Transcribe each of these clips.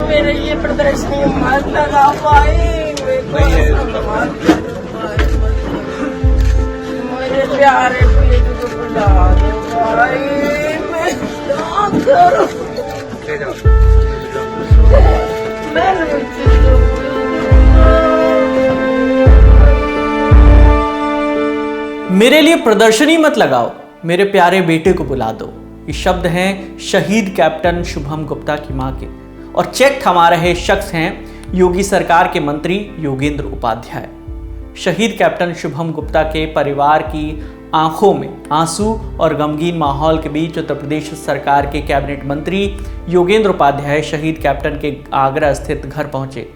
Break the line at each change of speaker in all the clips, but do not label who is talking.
मेरे ये प्रदर्शनी मत लगा पाए, मेरे प्यारे बेटे को बुला दो भाई, मैं क्या करूं?
मेरे लिए प्रदर्शनी मत लगाओ, मेरे प्यारे बेटे को बुला दो। ये शब्द हैं शहीद कैप्टन शुभम गुप्ता की मां के, और चेक थमा रहे शख्स हैं योगी सरकार के मंत्री योगेंद्र उपाध्याय। शहीद कैप्टन शुभम गुप्ता के परिवार की आंखों में आंसू और गमगीन माहौल के बीच उत्तर प्रदेश सरकार के कैबिनेट मंत्री योगेंद्र उपाध्याय शहीद कैप्टन के आगरा स्थित घर पहुंचे।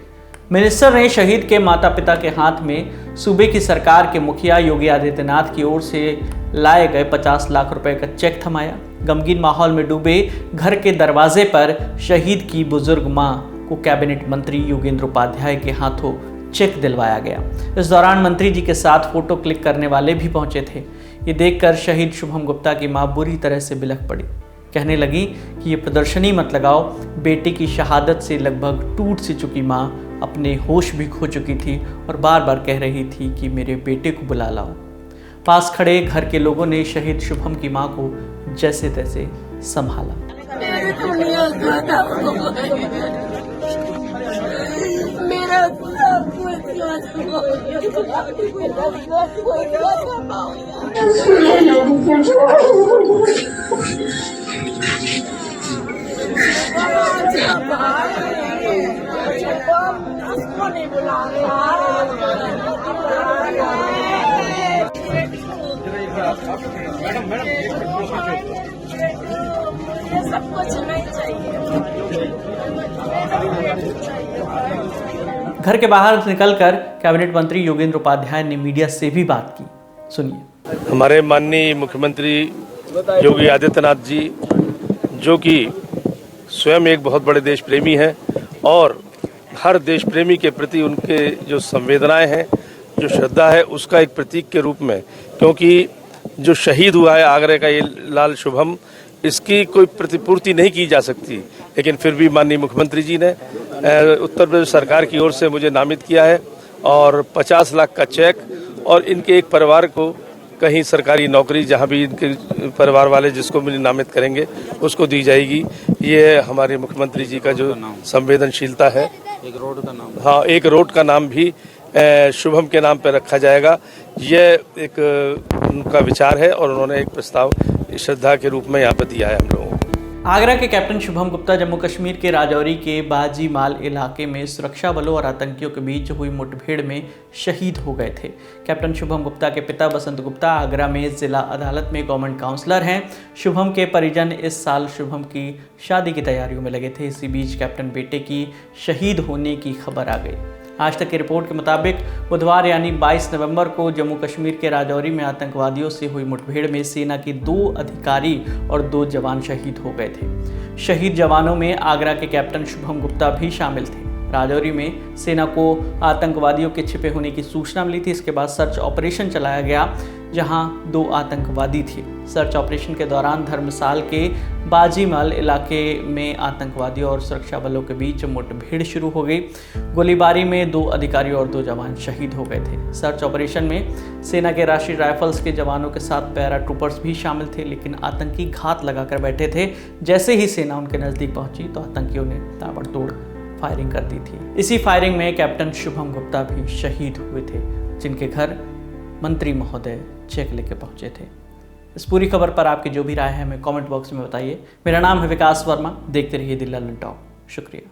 मिनिस्टर ने शहीद के माता पिता के हाथ में सूबे की सरकार के मुखिया योगी आदित्यनाथ की ओर से लाए गए 50 लाख रुपए का चेक थमाया। गमगीन माहौल में डूबे घर के दरवाजे पर शहीद की बुजुर्ग मां को कैबिनेट मंत्री योगेंद्र उपाध्याय के हाथों चेक दिलवाया गया। इस दौरान मंत्री जी के साथ फोटो क्लिक करने वाले भी पहुंचे थे। ये देखकर शहीद शुभम गुप्ता की मां बुरी तरह से बिलख पड़ी। कहने लगी कि ये प्रदर्शनी मत लगाओ। बेटे की शहादत से लगभग टूट सी चुकी मां अपने होश भी खो चुकी थी और बार बार कह रही थी कि मेरे बेटे को बुला लाओ। पास खड़े घर के लोगों ने शहीद शुभम की मां को जैसे तैसे संभाला।
सब कुछ नहीं चाहिए।
घर के बाहर निकलकर कैबिनेट मंत्री योगेंद्र उपाध्याय ने मीडिया से भी बात की। सुनिए।
हमारे माननीय मुख्यमंत्री योगी आदित्यनाथ जी, जो कि स्वयं एक बहुत बड़े देश प्रेमी हैं और हर देश प्रेमी के प्रति उनके जो संवेदनाएं हैं, जो श्रद्धा है, उसका एक प्रतीक के रूप में, क्योंकि जो शहीद हुआ है आगरा का ये लाल शुभम, इसकी कोई प्रतिपूर्ति नहीं की जा सकती, लेकिन फिर भी माननीय मुख्यमंत्री जी ने उत्तर प्रदेश सरकार की ओर से मुझे नामित किया है और 50 लाख का चेक और इनके एक परिवार को कहीं सरकारी नौकरी, जहां भी इनके परिवार वाले जिसको भी नामित करेंगे उसको दी जाएगी। ये हमारे मुख्यमंत्री जी का जो संवेदनशीलता है।
एक रोड का नाम,
हाँ, एक रोड का नाम भी शुभम के नाम पर रखा जाएगा। यह एक उनका विचार है और उन्होंने एक प्रस्ताव श्रद्धा के रूप में यहाँ पर दिया है हम लोगों को।
आगरा के कैप्टन शुभम गुप्ता जम्मू कश्मीर के राजौरी के बाजी माल इलाके में सुरक्षा बलों और आतंकियों के बीच हुई मुठभेड़ में शहीद हो गए थे। कैप्टन शुभम गुप्ता के पिता बसंत गुप्ता आगरा में जिला अदालत में गवर्नमेंट काउंसलर हैं। शुभम के परिजन इस साल शुभम की शादी की तैयारियों में लगे थे। इसी बीच कैप्टन बेटे की शहीद होने की खबर आ गई। आज तक की रिपोर्ट के मुताबिक बुधवार यानी 22 नवंबर को जम्मू कश्मीर के राजौरी में आतंकवादियों से हुई मुठभेड़ में सेना के 2 अधिकारी और 2 जवान शहीद हो गए थे। शहीद जवानों में आगरा के कैप्टन शुभम गुप्ता भी शामिल थे। राजौरी में सेना को आतंकवादियों के छिपे होने की सूचना मिली थी। इसके बाद सर्च ऑपरेशन चलाया गया, जहां 2 आतंकवादी थे। सर्च ऑपरेशन के दौरान धर्मसाल के बाजीमाल इलाके में आतंकवादियों और सुरक्षा बलों के बीच मुठभेड़ शुरू हो गई। गोलीबारी में 2 अधिकारी और 2 जवान शहीद हो गए थे। सर्च ऑपरेशन में सेना के राष्ट्रीय राइफल्स के जवानों के साथ पैरा ट्रूपर्स भी शामिल थे, लेकिन आतंकी घात लगाकर बैठे थे। जैसे ही सेना उनके नज़दीक पहुंची तो आतंकियों ने ताबड़तोड़ फायरिंग कर दी थी। इसी फायरिंग में कैप्टन शुभम गुप्ता भी शहीद हुए थे, जिनके घर मंत्री महोदय चेक लेके पहुंचे थे। इस पूरी खबर पर आपकी जो भी राय है हमें कमेंट बॉक्स में बताइए। मेरा नाम है विकास वर्मा। देखते रहिए दिल ललन टॉक। शुक्रिया।